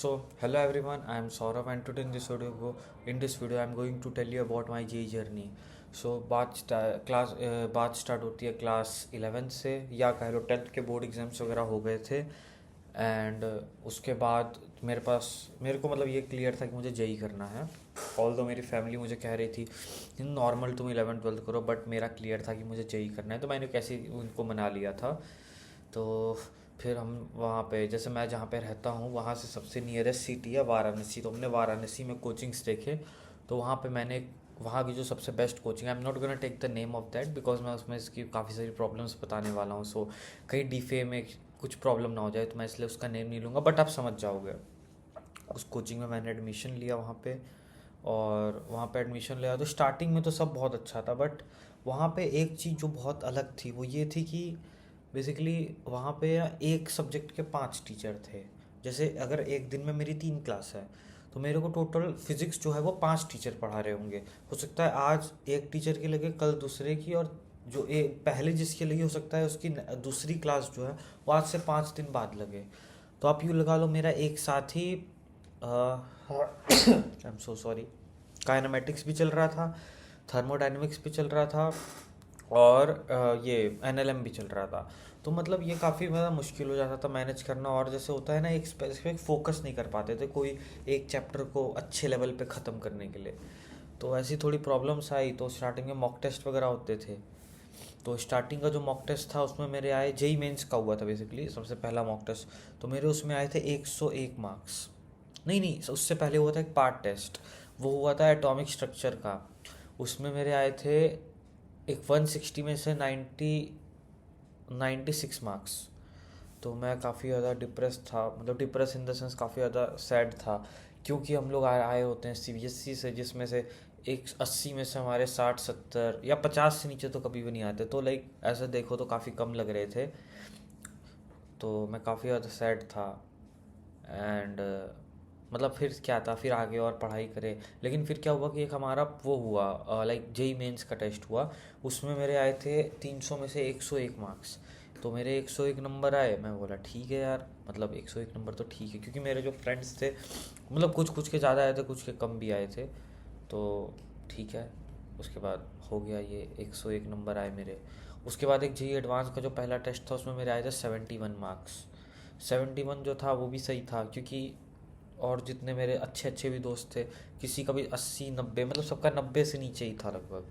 Hello everyone, I am Saurabh and today in this video I am going to tell you about my JEE journey. बात start होती है class 11 से या कह लो 10th के board exams वगैरह हो गए थे एंड उसके बाद मेरे को मतलब ये क्लियर था कि मुझे जेई करना है। ऑल दो मेरी फैमिली मुझे कह रही थी नॉर्मल तुम 11th 12th करो, बट मेरा क्लियर था कि मुझे जेई करना है, तो मैंने कैसे उनको मना लिया था। तो फिर हम वहाँ पे, जैसे मैं जहाँ पे रहता हूँ वहाँ से सबसे नियरेस्ट सिटी है वाराणसी, तो हमने वाराणसी में कोचिंग्स देखे। तो वहाँ पे मैंने वहाँ की जो सबसे best coaching, I am not gonna take the name of that because मैं उसमें इसकी काफ़ी सारी प्रॉब्लम्स बताने वाला हूँ, सो कहीं डीफे में कुछ प्रॉब्लम ना हो जाए, तो मैं इसलिए उसका नेम नहीं लूँगा, बट आप समझ जाओगे। उस कोचिंग में मैंने एडमिशन लिया वहाँ पे, और वहाँ पे एडमिशन लिया तो स्टार्टिंग में तो सब बहुत अच्छा था, बट वहाँ पे एक चीज़ जो बहुत अलग थी वो ये थी कि बेसिकली वहाँ पे एक सब्जेक्ट के 5 टीचर थे। जैसे अगर एक दिन में मेरी 3 क्लास है तो मेरे को टोटल फिजिक्स जो है वो 5 टीचर पढ़ा रहे होंगे। हो सकता है आज एक टीचर की लगे, कल दूसरे की, और जो एक पहले जिसकी लगी हो सकता है उसकी दूसरी क्लास जो है वो आज से 5 दिन बाद लगे। तो आप यूँ लगा लो मेरा एक साथ ही I am so sorry, kinematics भी चल रहा था, थर्मोडाइनमिक्स भी चल रहा था, और ये एनएलएम भी चल रहा था। तो मतलब ये काफ़ी ज़्यादा मुश्किल हो जाता था मैनेज करना, और जैसे होता है ना एक स्पेसिफिक फोकस नहीं कर पाते थे कोई एक चैप्टर को अच्छे लेवल पे ख़त्म करने के लिए। तो ऐसी थोड़ी प्रॉब्लम्स आई। तो स्टार्टिंग में मॉक टेस्ट वगैरह होते थे, तो स्टार्टिंग का जो मॉक टेस्ट था उसमें मेरे आए, जेई मेंस का हुआ था बेसिकली सबसे पहला मॉक टेस्ट, तो मेरे उसमें आए थे 101 मार्क्स। नहीं नहीं, उससे पहले हुआ था एक पार्ट टेस्ट, वो हुआ था एटॉमिक स्ट्रक्चर का। उसमें मेरे आए थे एक 160 में से 96 मार्क्स। तो मैं काफ़ी ज़्यादा डिप्रेस था, मतलब डिप्रेस इन द सेंस काफ़ी ज़्यादा सैड था, क्योंकि हम लोग आए होते हैं सीबीएसई से, जिसमें से एक 80 में से हमारे 60 70 या 50 से नीचे तो कभी भी नहीं आते, तो लाइक ऐसे देखो तो काफ़ी कम लग रहे थे। तो मैं काफ़ी ज़्यादा सैड था एंड मतलब फिर क्या था, फिर आगे और पढ़ाई करे। लेकिन फिर क्या हुआ कि एक हमारा वो हुआ लाइक जेई मेंस का टेस्ट हुआ, उसमें मेरे आए थे 300 में से 101 मार्क्स। तो मेरे 101 नंबर आए, मैं बोला ठीक है यार, मतलब 101 नंबर तो ठीक है, क्योंकि मेरे जो फ्रेंड्स थे मतलब कुछ कुछ के ज़्यादा आए थे, कुछ के कम भी आए थे, तो ठीक है। उसके बाद हो गया, ये 101 नंबर आए मेरे। उसके बाद एक जेई एडवांस का जो पहला टेस्ट था उसमें मेरे आए थे 71 मार्क्स। 71 जो था वो भी सही था, क्योंकि और जितने मेरे अच्छे अच्छे भी दोस्त थे, किसी का भी 80 90, मतलब सबका 90 से नीचे ही था लगभग।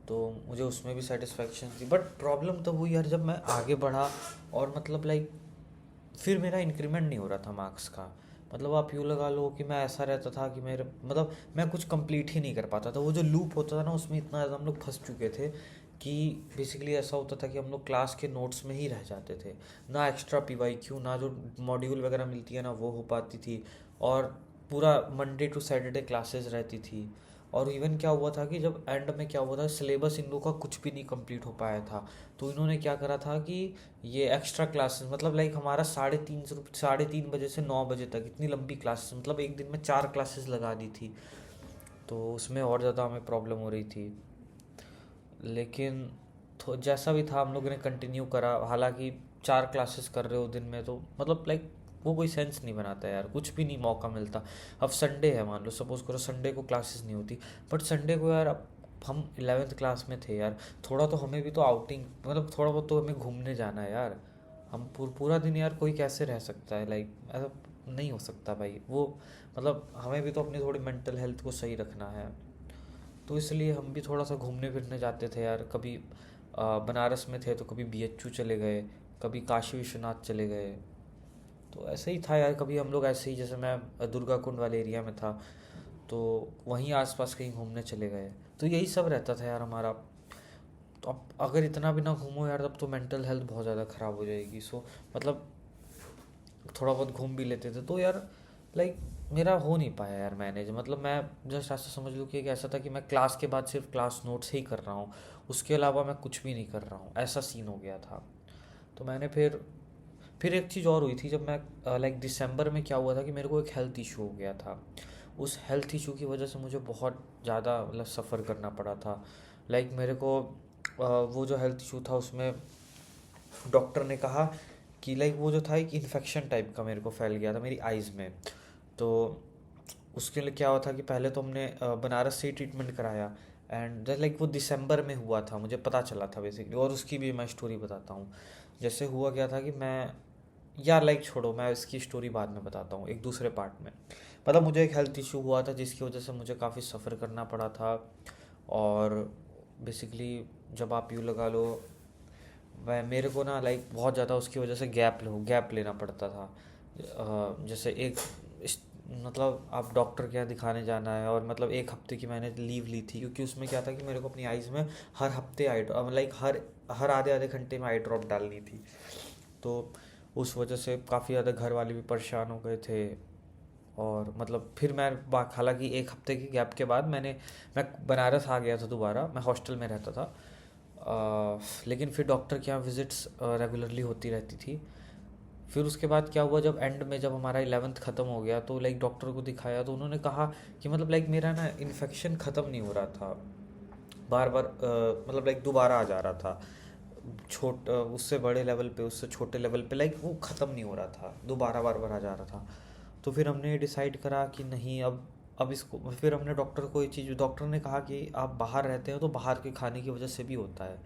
तो मुझे उसमें भी सेटिस्फेक्शन थी, बट प्रॉब्लम तब हुई यार जब मैं आगे बढ़ा, और मतलब लाइक फिर मेरा इंक्रीमेंट नहीं हो रहा था मार्क्स का। मतलब आप यूँ लगा लो कि मैं ऐसा रहता था कि मेरे मतलब मैं कुछ कंप्लीट ही नहीं कर पाता था। वो जो लूप होता था ना उसमें इतना ज़्यादा हम लोग फंस चुके थे कि बेसिकली ऐसा होता था कि हम लोग क्लास के नोट्स में ही रह जाते थे। ना एक्स्ट्रा पीवाईक्यू, ना जो मॉड्यूल वगैरह मिलती है ना वो हो पाती थी, और पूरा मंडे टू सैटरडे क्लासेस रहती थी। और इवन क्या हुआ था कि जब एंड में क्या हुआ था, सिलेबस इन लोगों का कुछ भी नहीं कंप्लीट हो पाया था। तो इन्होंने क्या करा था कि ये एक्स्ट्रा क्लासेस, मतलब लाइक हमारा 3:30 बजे से 9 बजे तक इतनी लंबी क्लासेस, मतलब एक दिन में 4 क्लासेस लगा दी थी। तो उसमें और ज़्यादा हमें प्रॉब्लम हो रही थी। लेकिन तो जैसा भी था हम लोगों ने कंटिन्यू करा, हालांकि 4 क्लासेस कर रहे हो दिन में तो मतलब लाइक वो कोई सेंस नहीं बनाता यार, कुछ भी नहीं मौका मिलता। अब संडे है, मान लो सपोज करो संडे को क्लासेस नहीं होती, बट संडे को यार अब हम 11th क्लास में थे यार, थोड़ा तो हमें भी तो आउटिंग, मतलब थोड़ा बहुत तो हमें घूमने जाना है यार। हम पूरा दिन यार कोई कैसे रह सकता है, लाइक ऐसा नहीं हो सकता भाई वो। मतलब हमें भी तो अपनी थोड़ी मेंटल हेल्थ को सही रखना है। तो इसलिए हम भी थोड़ा सा घूमने फिरने जाते थे यार, कभी बनारस में थे तो कभी बीएचयू चले गए, कभी काशी विश्वनाथ चले गए। तो ऐसे ही था यार, कभी हम लोग ऐसे ही, जैसे मैं दुर्गा कुंड वाले एरिया में था तो वहीं आसपास कहीं घूमने चले गए। तो यही सब रहता था यार हमारा। तो अब अगर इतना भी ना घूमो यार तब तो मेंटल हेल्थ बहुत ज़्यादा ख़राब हो जाएगी। सो मतलब थोड़ा बहुत घूम भी लेते थे तो यार लाइक मेरा हो नहीं पाया यार मैनेज। मतलब मैं जस्ट ऐसा समझ लूँ कि एक ऐसा था कि मैं क्लास के बाद सिर्फ क्लास नोट्स ही कर रहा हूँ, उसके अलावा मैं कुछ भी नहीं कर रहा हूँ, ऐसा सीन हो गया था। तो मैंने फिर एक चीज़ और हुई थी, जब मैं लाइक दिसंबर में क्या हुआ था कि मेरे को एक हेल्थ इशू हो गया था। उस हेल्थ इशू की वजह से मुझे बहुत ज़्यादा मतलब सफ़र करना पड़ा था। लाइक मेरे को वो जो हेल्थ इशू था उसमें डॉक्टर ने कहा कि लाइक वो जो था एक इन्फेक्शन टाइप का मेरे को फैल गया था मेरी आइज़ में। तो उसके लिए क्या हुआ था कि पहले तो हमने बनारस से ही ट्रीटमेंट कराया। एंड लाइक वो दिसंबर में हुआ था, मुझे पता चला था बेसिकली, और उसकी भी मैं स्टोरी बताता हूँ। जैसे हुआ क्या था कि मैं, यार लाइक छोड़ो, मैं इसकी स्टोरी बाद में बताता हूँ एक दूसरे पार्ट में। मतलब मुझे एक हेल्थ इशू हुआ था जिसकी वजह से मुझे काफ़ी सफ़र करना पड़ा था। और बेसिकली जब आप यूँ लगा लो, मैं मेरे को ना लाइक बहुत ज़्यादा उसकी वजह से गैप लेना पड़ता था। जैसे मतलब आप डॉक्टर के यहाँ दिखाने जाना है, और मतलब एक हफ्ते की मैंने लीव ली थी, क्योंकि उसमें क्या था कि मेरे को अपनी आइज़ में हर हफ्ते लाइक हर हर आधे आधे घंटे में आई ड्रॉप डालनी थी। तो उस वजह से काफ़ी ज़्यादा घर वाले भी परेशान हो गए थे। और मतलब फिर मैं हालांकि एक हफ्ते के गैप के बाद मैं बनारस आ गया था दोबारा, मैं हॉस्टल में रहता था। लेकिन फिर डॉक्टर के यहाँ विज़िट्स रेगुलरली होती रहती थी। फिर उसके बाद क्या हुआ, जब एंड में जब हमारा 11th ख़त्म हो गया तो लाइक डॉक्टर को दिखाया, तो उन्होंने कहा कि मतलब लाइक मेरा ना इन्फेक्शन ख़त्म नहीं हो रहा था, बार बार मतलब लाइक दोबारा आ जा रहा था। उससे बड़े लेवल पे, उससे छोटे लेवल पे, लाइक वो ख़त्म नहीं हो रहा था, दोबारा बार बार आ जा रहा था। तो फिर हमने डिसाइड करा कि नहीं, अब इसको, फिर हमने डॉक्टर को ये चीज़, डॉक्टर ने कहा कि आप बाहर रहते हो तो बाहर के खाने की वजह से भी होता है।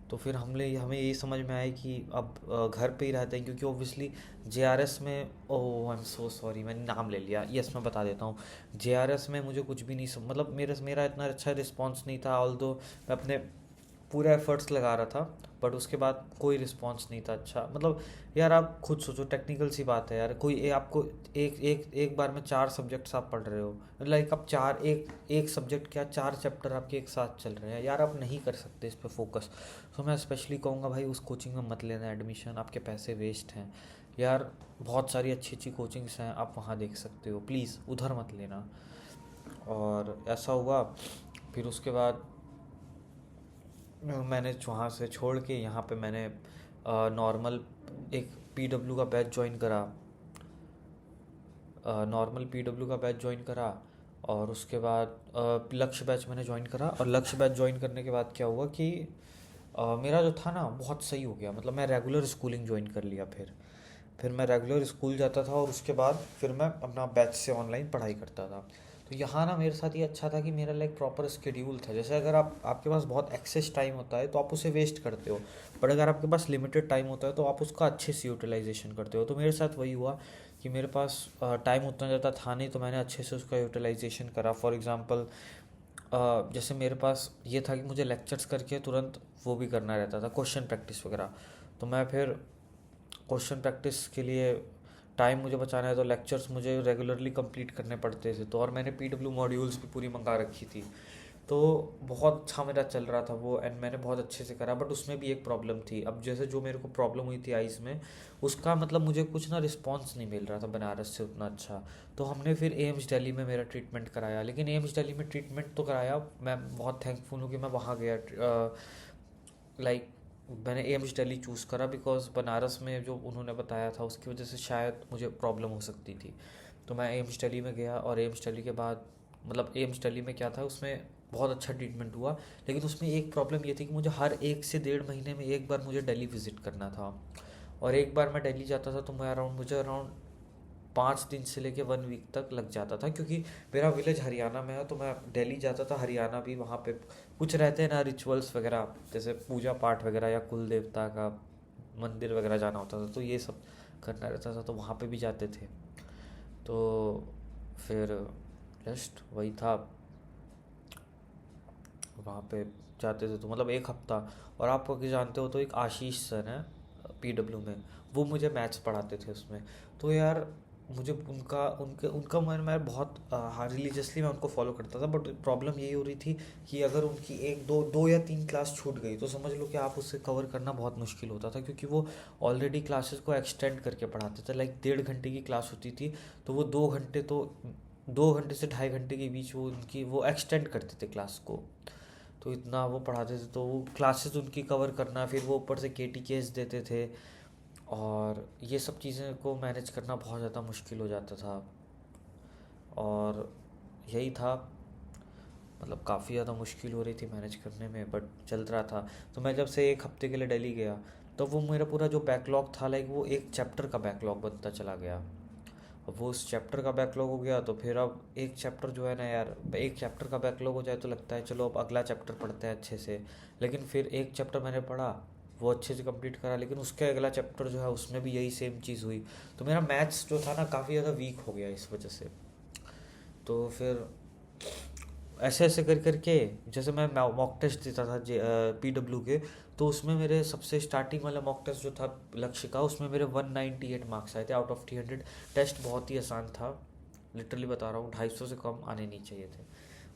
तो फिर हमें यही समझ में आया कि अब घर पे ही रहते हैं, क्योंकि ओबियसली जेआरएस में, ओह आई एम सो सॉरी, मैंने नाम ले लिया, यस मैं बता देता हूँ। जेआरएस में मुझे कुछ भी नहीं मतलब मेरा इतना अच्छा रिस्पांस नहीं था, ऑल्दो मैं अपने पूरे एफर्ट्स लगा रहा था, बट उसके बाद कोई रिस्पांस नहीं था अच्छा। मतलब यार आप खुद सोचो, टेक्निकल सी बात है यार, आपको एक एक एक बार में 4 सब्जेक्ट्स आप पढ़ रहे हो, लाइक आप चार एक एक सब्जेक्ट क्या 4 चैप्टर आपके एक साथ चल रहे हैं यार, आप नहीं कर सकते इस पे फोकस। तो मैं स्पेशली कहूँगा भाई, उस कोचिंग में मत लेना एडमिशन, आपके पैसे वेस्ट हैं यार। बहुत सारी अच्छी अच्छी कोचिंग्स हैं, आप वहाँ देख सकते हो, प्लीज़ उधर मत लेना। और ऐसा हुआ। फिर उसके बाद मैंने वहाँ से छोड़ के यहाँ पे मैंने नॉर्मल एक पीडब्ल्यू का बैच ज्वाइन करा, नॉर्मल पीडब्ल्यू का बैच ज्वाइन करा। और उसके बाद लक्ष्य बैच मैंने ज्वाइन करा, और लक्ष्य बैच ज्वाइन करने के बाद क्या हुआ कि मेरा जो था ना बहुत सही हो गया, मतलब मैं रेगुलर स्कूलिंग ज्वाइन कर लिया। फिर मैं रेगुलर स्कूल जाता था, और उसके बाद फिर मैं अपना बैच से ऑनलाइन पढ़ाई करता था। तो यहाँ ना मेरे साथ ये अच्छा था कि मेरा लाइक प्रॉपर स्केड्यूल था। जैसे अगर आपके पास बहुत एक्सेस टाइम होता है तो आप उसे वेस्ट करते हो, बट अगर आपके पास लिमिटेड टाइम होता है तो आप उसका अच्छे से यूटिलाइजेशन करते हो। तो मेरे साथ वही हुआ कि मेरे पास टाइम उतना ज़्यादा था नहीं, तो मैंने अच्छे से उसका यूटिलाइजेशन करा। फॉर एग्ज़ाम्पल जैसे मेरे पास ये था कि मुझे लेक्चर्स करके तुरंत वो भी करना रहता था, क्वेश्चन प्रैक्टिस वगैरह। तो मैं फिर क्वेश्चन प्रैक्टिस के लिए टाइम मुझे बचाना है, तो लेक्चर्स मुझे रेगुलरली कंप्लीट करने पड़ते थे। तो और मैंने पीडब्ल्यू मॉड्यूल्स भी पूरी मंगा रखी थी। तो बहुत अच्छा मेरा चल रहा था वो, एंड मैंने बहुत अच्छे से करा। बट उसमें भी एक प्रॉब्लम थी, अब जैसे जो मेरे को प्रॉब्लम हुई थी आइज़ में, उसका मतलब मुझे कुछ ना रिस्पॉन्स नहीं मिल रहा था बनारस से उतना अच्छा। तो हमने फिर एम्स दिल्ली में मेरा ट्रीटमेंट कराया, लेकिन एम्स दिल्ली में ट्रीटमेंट तो कराया, मैं बहुत थैंकफुल हूँ कि मैं वहाँ गया। लाइक मैंने एम्स दिल्ली चूज़ करा बिकॉज बनारस में जो उन्होंने बताया था उसकी वजह से शायद मुझे प्रॉब्लम हो सकती थी। तो मैं एम्स दिल्ली में गया, और एम्स दिल्ली के बाद मतलब एम्स दिल्ली में क्या था, उसमें बहुत अच्छा ट्रीटमेंट हुआ। लेकिन उसमें एक प्रॉब्लम ये थी कि मुझे हर 1 से 1.5 महीने में एक बार मुझे दिल्ली विज़िट करना था। और एक बार मैं दिल्ली जाता था तो मुझे अराउंड 5 दिन से लेके 1 वीक तक लग जाता था, क्योंकि मेरा विलेज हरियाणा में है। तो मैं दिल्ली जाता था, हरियाणा भी, वहाँ पे कुछ रहते हैं ना रिचुअल्स वगैरह, जैसे पूजा पाठ वगैरह या कुल देवता का मंदिर वगैरह जाना होता था, तो ये सब करना रहता था, तो वहाँ पे भी जाते थे। तो फिर जस्ट वही था, वहाँ पे जाते थे तो मतलब एक हफ्ता। और आप अगर जानते हो तो एक आशीष सर हैं पीडब्ल्यू में, वो मुझे मैथ्स पढ़ाते थे उसमें। तो यार मुझे उनका मैं बहुत हाँ रिलीजियसली मैं उनको फॉलो करता था। बट प्रॉब्लम यही हो रही थी कि अगर उनकी एक दो दो या 3 क्लास छूट गई तो समझ लो कि आप उससे कवर करना बहुत मुश्किल होता था, क्योंकि वो ऑलरेडी क्लासेस को एक्सटेंड करके पढ़ाते थे। लाइक 1.5 घंटे की क्लास होती थी, तो वो 2 घंटे, तो 2 घंटे से 2.5 घंटे के बीच वो एक्सटेंड करते थे क्लास को। तो इतना वो पढ़ाते थे, तो वो क्लासेस उनकी कवर करना, फिर वो ऊपर से केटी केस देते थे, और ये सब चीज़ें को मैनेज करना बहुत ज़्यादा मुश्किल हो जाता था। और यही था, मतलब काफ़ी ज़्यादा मुश्किल हो रही थी मैनेज करने में, बट चल रहा था। तो मैं जब से एक हफ्ते के लिए दिल्ली गया, तो वो मेरा पूरा जो बैकलॉग था लाइक वो एक चैप्टर का बैकलॉग बनता चला गया। अब वो उस चैप्टर का बैकलॉग हो गया तो फिर अब एक चैप्टर जो है ना यार, एक चैप्टर का बैकलॉग हो जाए तो लगता है चलो अब अगला चैप्टर पढ़ते हैं अच्छे से। लेकिन फिर एक चैप्टर मैंने पढ़ा, वो अच्छे से कंप्लीट करा, लेकिन उसके अगला चैप्टर जो है उसमें भी यही सेम चीज़ हुई। तो मेरा मैथ्स जो था ना काफ़ी ज़्यादा वीक हो गया इस वजह से। तो फिर ऐसे ऐसे कर करके, जैसे मैं मॉक टेस्ट देता था PW के, तो उसमें मेरे सबसे स्टार्टिंग वाला मॉक टेस्ट जो था लक्ष्य का, उसमें मेरे 198 मार्क्स आए थे आउट ऑफ 300। टेस्ट बहुत ही आसान था, लिटरली बता रहा हूँ, 250 से कम आने नहीं चाहिए थे।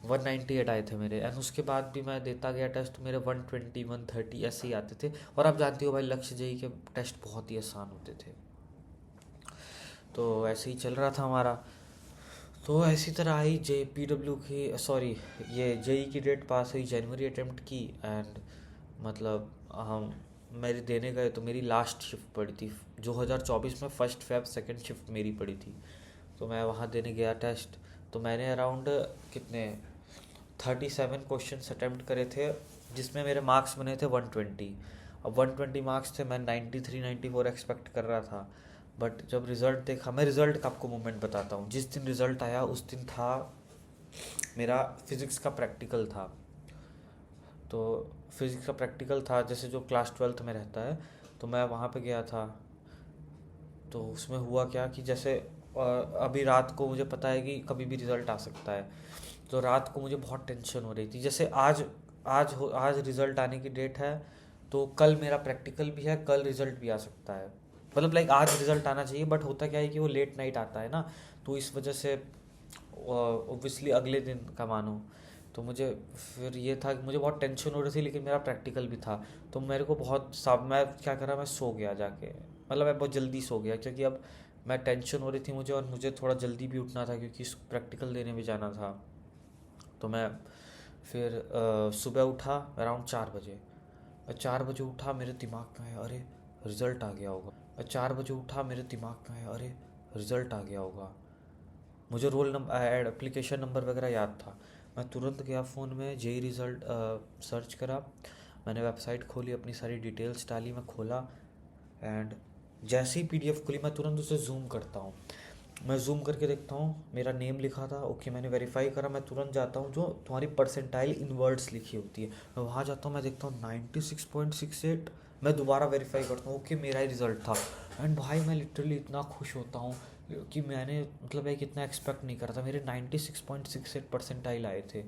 198 आए थे मेरे, एंड उसके बाद भी मैं देता गया टेस्ट, मेरे 120 130 ऐसे ही आते थे। और आप जानते हो भाई लक्ष्य जेई के टेस्ट बहुत ही आसान होते थे। तो ऐसे ही चल रहा था हमारा। तो ऐसी तरह आई PW की, सॉरी, ये जेई की डेट पास हुई, जनवरी अटेम्प्ट की, एंड मतलब हम मेरे देने गए तो मेरी लास्ट शिफ्ट पड़ी थी 2024 में, फर्स्ट फेब सेकंड शिफ्ट मेरी पड़ी थी। तो मैं वहाँ देने गया टेस्ट। तो मैंने अराउंड कितने 37 क्वेश्चन अटेम्प्ट करे थे, जिसमें मेरे मार्क्स बने थे 120। अब 120 मार्क्स थे, मैं 93 94 एक्सपेक्ट कर रहा था। बट जब रिज़ल्ट देखा, मैं रिज़ल्ट का आपको मोमेंट बताता हूँ। जिस दिन रिज़ल्ट आया उस दिन था मेरा फिज़िक्स का प्रैक्टिकल था। तो फिज़िक्स का प्रैक्टिकल था, जैसे जो क्लास 12th में रहता है, तो मैं वहाँ पे गया था। तो उसमें हुआ क्या कि जैसे अभी रात को मुझे पता है कि कभी भी रिज़ल्ट आ सकता है। तो रात को मुझे बहुत टेंशन हो रही थी, जैसे आज रिज़ल्ट आने की डेट है, तो कल मेरा प्रैक्टिकल भी है, कल रिज़ल्ट भी आ सकता है। मतलब लाइक आज रिज़ल्ट आना चाहिए, बट होता क्या है कि वो लेट नाइट आता है ना, तो इस वजह से ऑब्वियसली अगले दिन का मानो। तो मुझे फिर ये था कि मुझे बहुत टेंशन हो रही थी, लेकिन मेरा प्रैक्टिकल भी था। तो मेरे को बहुत साब मैं क्या करा, मैं सो गया जाके, मतलब मैं बहुत जल्दी सो गया, क्योंकि अब मैं टेंशन हो रही थी मुझे, और मुझे थोड़ा जल्दी भी उठना था क्योंकि प्रैक्टिकल देने भी जाना था। तो मैं फिर सुबह उठा अराउंड 4 बजे। मैं 4 बजे उठा, मेरे दिमाग में आया अरे रिज़ल्ट आ गया होगा। मैं 4 बजे उठा, मेरे दिमाग में आया अरे रिज़ल्ट आ गया होगा। मुझे रोल नंबर एप्लीकेशन नंबर वगैरह याद था। मैं तुरंत गया फ़ोन में जेई रिज़ल्ट सर्च करा, मैंने वेबसाइट खोली, अपनी सारी डिटेल्स डाली, मैं खोला, एंड जैसे ही PDF खुली मैं तुरंत उसे जूम करता हूँ। मैं जूम करके देखता हूँ मेरा नेम लिखा था, ओके मैंने वेरीफाई करा। मैं तुरंत जाता हूँ, जो तुम्हारी परसेंटाइल इन वर्ड्स लिखी होती है, मैं वहाँ जाता हूँ, मैं देखता हूँ 96.68। मैं दोबारा वेरीफाई करता हूँ, ओके मेरा ही रिज़ल्ट था। एंड भाई मैं लिटरली इतना खुश होता हूँ कि मैंने मतलब एक इतना एक्सपेक्ट नहीं करा था। मेरे 96.68 परसेंटाइल आए थे,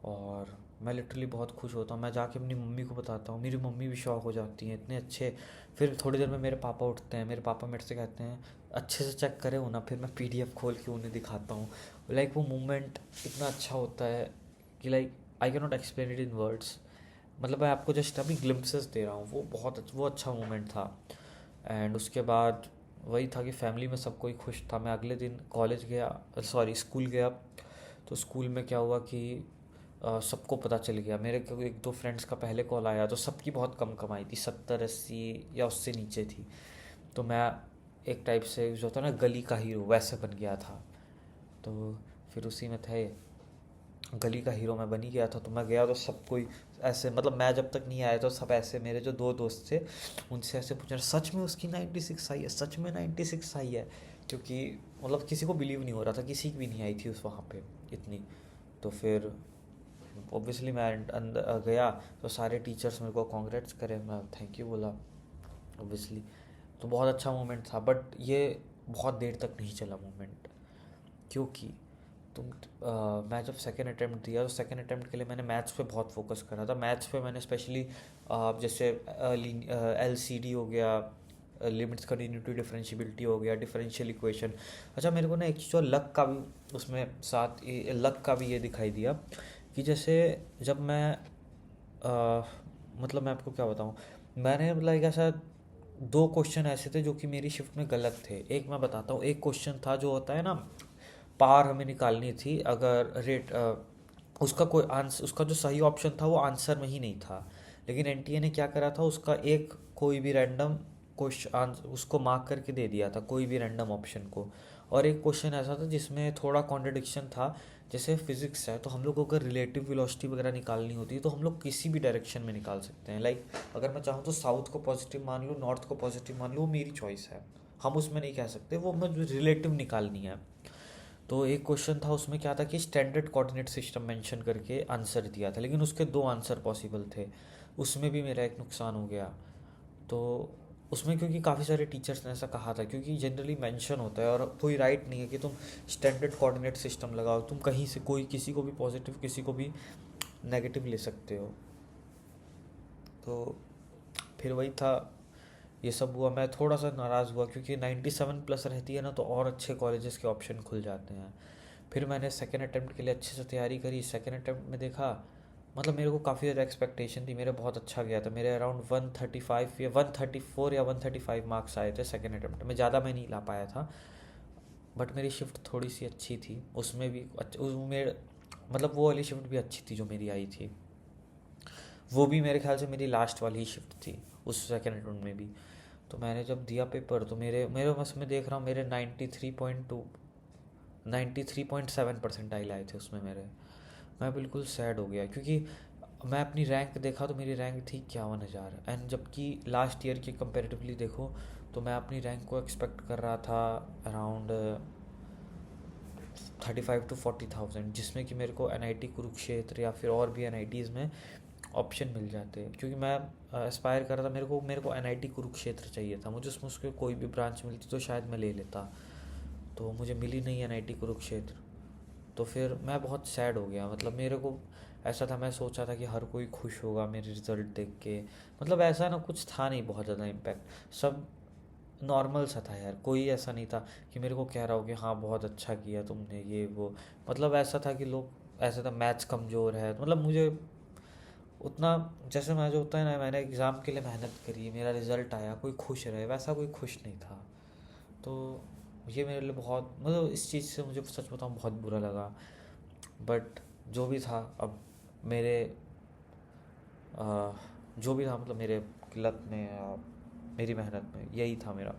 और मैं लिटरली बहुत खुश होता हूँ। मैं जाके अपनी मम्मी को बताता हूँ, मेरी मम्मी भी शॉक हो जाती हैं, इतने अच्छे। फिर थोड़ी देर में मेरे पापा उठते हैं, मेरे पापा मेरे से कहते हैं अच्छे से चेक करे हो ना। फिर मैं PDF खोल के उन्हें दिखाता हूँ। लाइक वो मोमेंट इतना अच्छा होता है कि like I can not explain it in words. मतलब मैं आपको जस्ट अभी ग्लिम्पसेस दे रहा हूँ, वो अच्छा मोमेंट था। एंड उसके बाद वही था कि फैमिली में सब कोई खुश था। मैं अगले दिन कॉलेज गया, सॉरी स्कूल गया। तो स्कूल में क्या हुआ कि सबको पता चल गया। मेरे को एक दो फ्रेंड्स का पहले कॉल आया, तो सबकी बहुत कम कमाई थी, 70 80 या उससे नीचे थी। तो मैं एक टाइप से जो होता है ना गली का हीरो, वैसे बन गया था। तो फिर उसी में थे, गली का हीरो मैं बन ही गया था। तो मैं गया तो सब कोई ऐसे, मतलब मैं जब तक नहीं आया तो सब ऐसे, मेरे जो दो दोस्त थे उनसे ऐसे पूछ रहे सच में उसकी 96 आई है, सच में 96 आई है। क्योंकि मतलब किसी को बिलीव नहीं हो रहा था, किसी की भी नहीं आई थी उस वहाँ पे इतनी। तो फिर ऑब्वियसली मैं अंदर गया तो सारे टीचर्स मेरे को कॉन्ग्रेट्स करे, मैं थैंक यू बोला ऑब्वियसली। तो बहुत अच्छा मोमेंट था, बट ये बहुत देर तक नहीं चला मोमेंट, क्योंकि मैं जब सेकेंड अटैम्प्ट दिया तो सेकेंड अटैम्प्ट के लिए मैंने मैथ्स पे बहुत फोकस करा था। मैथ्स पे मैंने स्पेशली जैसे LCD हो गया, लिमिट्स कंटिन्यूटी डिफरेंशियबिलिटी हो गया, डिफरेंशियल इक्वेशन। अच्छा मेरे को ना एक चीज़ और लक का भी उसमें साथ लक का भी ये दिखाई दिया कि जैसे जब मैं मतलब मैं आपको क्या बताऊँ, मैंने मतलब एक ऐसा 2 क्वेश्चन ऐसे थे जो कि मेरी शिफ्ट में गलत थे। एक मैं बताता हूँ, एक क्वेश्चन था जो होता है ना, पार हमें निकालनी थी अगर रेट, उसका कोई आंसर, उसका जो सही ऑप्शन था वो आंसर में ही नहीं था। लेकिन NTA ने क्या करा था, उसका एक कोई भी रैंडम क्वेश्चन उसको मार्क करके दे दिया था कोई भी रैंडम ऑप्शन को। और एक क्वेश्चन ऐसा था जिसमें थोड़ा कॉन्ट्रडिक्शन था। जैसे फिजिक्स है तो हम लोग को अगर रिलेटिव वेलोसिटी वगैरह निकालनी होती है तो हम लोग किसी भी डायरेक्शन में निकाल सकते हैं। लाइक अगर मैं चाहूँ तो साउथ को पॉजिटिव मान लूँ, नॉर्थ को पॉजिटिव मान लूँ, वो मेरी चॉइस है। हम उसमें नहीं कह सकते, वो मुझे रिलेटिव निकालनी है। तो एक क्वेश्चन था उसमें क्या था कि स्टैंडर्ड कोऑर्डिनेट सिस्टम मेंशन करके आंसर दिया था, लेकिन उसके दो आंसर पॉसिबल थे। उसमें भी मेरा एक नुकसान हो गया। तो उसमें क्योंकि काफ़ी सारे टीचर्स ने ऐसा कहा था, क्योंकि जनरली मेंशन होता है और कोई राइट नहीं है कि तुम स्टैंडर्ड कोऑर्डिनेट सिस्टम लगाओ, तुम कहीं से कोई किसी को भी पॉजिटिव किसी को भी नेगेटिव ले सकते हो। तो फिर वही था, ये सब हुआ। मैं थोड़ा सा नाराज़ हुआ क्योंकि 97 प्लस रहती है ना तो और अच्छे कॉलेजेस के ऑप्शन खुल जाते हैं। फिर मैंने सेकेंड अटेम्प्ट के लिए अच्छे से तैयारी करी। सेकेंड अटेम्प्ट में देखा, मतलब मेरे को काफ़ी ज़्यादा एक्सपेक्टेशन थी, मेरे बहुत अच्छा गया था। मेरे अराउंड 135 या 134 या 135 मार्क्स आए थे सेकेंड अटेम्प्ट में। ज़्यादा मैं नहीं ला पाया था, बट मेरी शिफ्ट थोड़ी सी अच्छी थी, उसमें भी मेरे मतलब वो वाली शिफ्ट भी अच्छी थी जो मेरी आई थी। वो भी मेरे ख्याल से मेरी लास्ट वाली ही शिफ्ट थी उस सेकेंड अटेम्प्ट में भी। तो मैंने जब दिया पेपर तो मेरे मेरे बस मैं देख रहा हूँ मेरे 93.7 परसेंटाइल आए थे उसमें मेरे। मैं बिल्कुल सैड हो गया क्योंकि मैं अपनी रैंक देखा तो मेरी रैंक थी 51,000, एंड जबकि लास्ट ईयर की कंपेरेटिवली देखो तो मैं अपनी रैंक को एक्सपेक्ट कर रहा था अराउंड 35 to 40,000, जिसमें कि मेरे एन आई टी कुरुक्षेत्र या फिर और भी एन आई टीज़ में ऑप्शन मिल जाते। क्योंकि मैं एस्पायर कर रहा था, मेरे को एन आई टी कुरुक्षेत्र चाहिए था, मुझे उसमें उसके कोई भी ब्रांच मिलती तो शायद मैं ले लेता। तो मुझे मिली नहीं एन आई टी कुरुक्षेत्र। तो फिर मैं बहुत सैड हो गया। मतलब मेरे को ऐसा था, मैं सोचा था कि हर कोई खुश होगा मेरे रिज़ल्ट देख के। मतलब ऐसा ना कुछ था नहीं बहुत ज़्यादा इम्पैक्ट, सब नॉर्मल सा था यार। कोई ऐसा नहीं था कि मेरे को कह रहा हो कि हाँ बहुत अच्छा किया तुमने ये वो। मतलब ऐसा था कि लोग, ऐसा था मैथ्स कमज़ोर है, मतलब मुझे उतना, जैसे मैं जो होता है ना, मैंने एग्ज़ाम के लिए मेहनत करी, मेरा रिज़ल्ट आया, कोई खुश रहे, वैसा कोई खुश नहीं था। तो ये मेरे लिए बहुत, मतलब इस चीज़ से मुझे सच बताऊँ बहुत बुरा लगा। बट जो भी था, अब मेरे जो भी था, मतलब मेरे किल्लत में या मेरी मेहनत में यही था मेरा।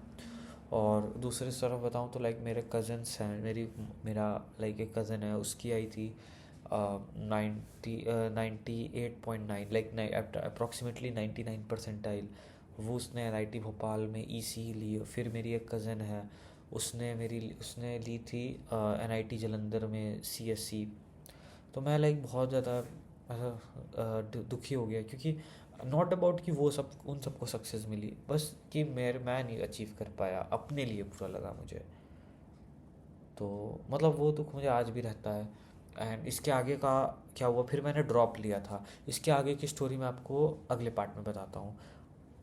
और दूसरी तरफ बताऊँ तो लाइक मेरे कज़न्स हैं, मेरा लाइक एक कज़न है, उसकी आई थी 98.9, लाइक अप्रॉक्सीमेटली 99 परसेंटाइल। वो उसने NIT भोपाल में EC ली। फिर मेरी एक कज़न है, उसने ली थी NIT जलंधर में CSE। तो मैं लाइक बहुत ज़्यादा दुखी हो गया, क्योंकि नॉट अबाउट कि वो सब उन सबको सक्सेस मिली, बस कि मैं नहीं अचीव कर पाया, अपने लिए बुरा लगा मुझे। तो मतलब वो दुख मुझे आज भी रहता है। एंड इसके आगे का क्या हुआ, फिर मैंने ड्रॉप लिया था। इसके आगे की स्टोरी मैं आपको अगले पार्ट में बताता हूँ।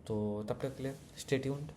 तो तब तक के लिए स्टे ट्यून्ड।